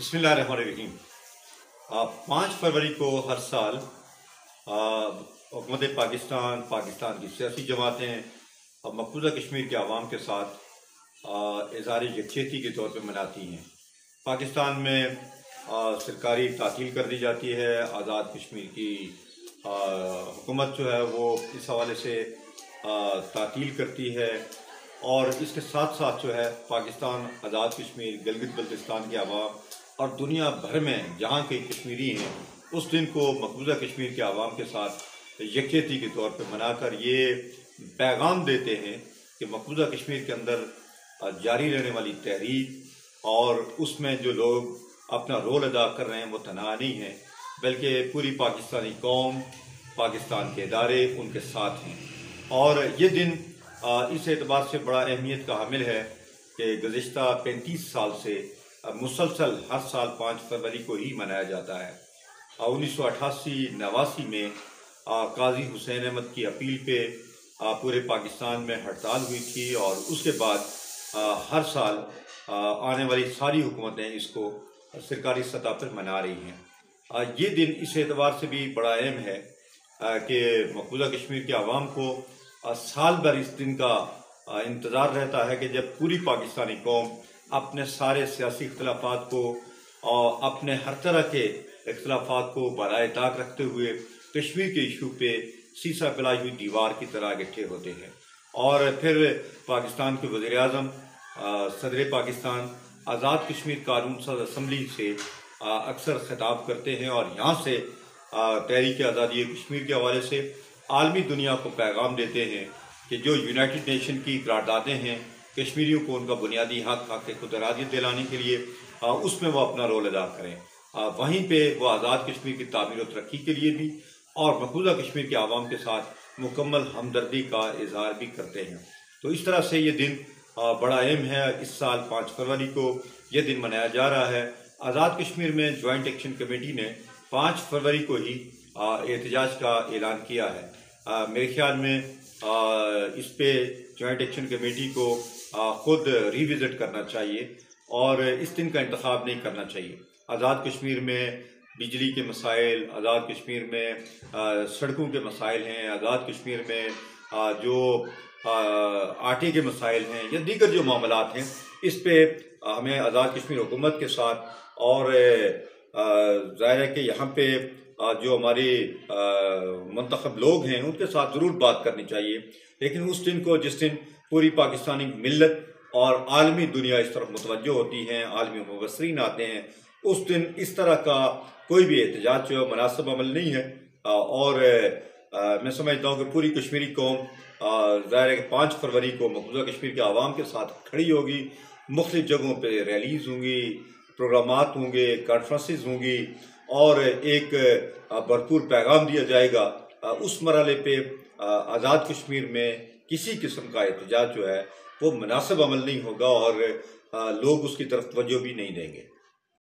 बिस्मिल्लाहिर्रहमानिर्रहीम। 5 फरवरी को हर साल हुकूमत पाकिस्तान की सियासी जमातें मकबूजा कश्मीर के अवाम के साथ इज़हार यकजहती के तौर पर मनाती हैं। पाकिस्तान में सरकारी तातील कर दी जाती है। आज़ाद कश्मीर की हुकूमत जो है वो इस हवाले से तातील करती है और इसके साथ साथ जो है पाकिस्तान, आज़ाद कश्मीर, गिलगित बल्तिस्तान के अवाम और दुनिया भर में जहाँ के कश्मीरी हैं उस दिन को मकबूजा कश्मीर के अवाम के साथ यकजहती के तौर पर मनाकर ये पैगाम देते हैं कि मकबूजा कश्मीर के अंदर जारी रहने वाली तहरीक और उसमें जो लोग अपना रोल अदा कर रहे हैं वो तनहा नहीं है, बल्कि पूरी पाकिस्तानी कौम, पाकिस्तान के इदारे उनके साथ हैं। और ये दिन इस एतबार से बड़ा अहमियत का हामिल है कि गुज़िश्ता 35 साल से मुसलसल हर साल 5 फरवरी को ही मनाया जाता है। 1988-89 में काजी हुसैन अहमद की अपील पे पूरे पाकिस्तान में हड़ताल हुई थी और उसके बाद हर साल आने वाली सारी हुकूमतें इसको सरकारी सतह पर मना रही हैं। ये दिन इस एतबार से भी बड़ा अहम है कि मकबूजा कश्मीर के अवाम को साल भर इस दिन का इंतज़ार रहता है कि जब पूरी पाकिस्तानी कौम अपने सारे सियासी इख्तलाफात को और अपने हर तरह के इख्तलाफात को बराए ताक रखते हुए कश्मीर के इशू पे सीसा फैलाई हुई दीवार की तरह इकट्ठे होते हैं। और फिर पाकिस्तान के वज़ीर-ए-आज़म सदर पाकिस्तान आज़ाद कश्मीर कानून साज़ असम्बली से अक्सर खिताब करते हैं और यहाँ से तहरीक आज़ादी कश्मीर के हवाले से आलमी दुनिया को पैगाम देते हैं कि जो यूनाइटेड नेशन की करारदादें हैं कश्मीरियों को उनका बुनियादी हक खुद इरादियत दिलाने के लिए उसमें वो अपना रोल अदा करें। वहीं पे वो आज़ाद कश्मीर की तामीर और तरक्की के लिए भी और मकबूजा कश्मीर के आवाम के साथ मुकम्मल हमदर्दी का इजहार भी करते हैं। तो इस तरह से ये दिन बड़ा अहम है। इस साल 5 फरवरी को यह दिन मनाया जा रहा है। आज़ाद कश्मीर में जॉइंट एक्शन कमेटी ने 5 फरवरी को ही एहतजाज का ऐलान किया है। मेरे ख्याल में इस पे जॉइंट एक्शन कमेटी को खुद रिविजिट करना चाहिए और इस दिन का इंतखाब नहीं करना चाहिए। आज़ाद कश्मीर में बिजली के मसाइल, आज़ाद कश्मीर में सड़कों के मसाइल हैं, आज़ाद कश्मीर में जो आटे के मसाइल हैं या दीगर जो मामलात हैं, इस पे हमें आज़ाद कश्मीर हुकूमत के साथ और ज़ाहिर है कि यहाँ पे जो हमारे मुंतखब लोग हैं उनके साथ ज़रूर बात करनी चाहिए। लेकिन उस दिन को जिस दिन पूरी पाकिस्तानी मिल्लत और आलमी दुनिया इस तरफ मुतवज्जो होती हैं, आलमी मुबस्सरीन आते हैं, उस दिन इस तरह का कोई भी एहतजाज जो है मुनासिब अमल नहीं है। और मैं समझता हूँ कि पूरी कश्मीरी कौम ज़ाहिर है कि 5 फरवरी को मकबूजा कश्मीर के आवाम के साथ खड़ी होगी। मुख्तलिफ जगहों पर रैलीज होंगी, प्रोग्रामात होंगे, कॉन्फ्रेंसेस होंगी और एक भरपूर पैगाम दिया जाएगा। उस मरहले पे आज़ाद कश्मीर में किसी किस्म का एहतजाज जो है वो मुनासिब अमल नहीं होगा और लोग उसकी तरफ तवज्जो भी नहीं देंगे।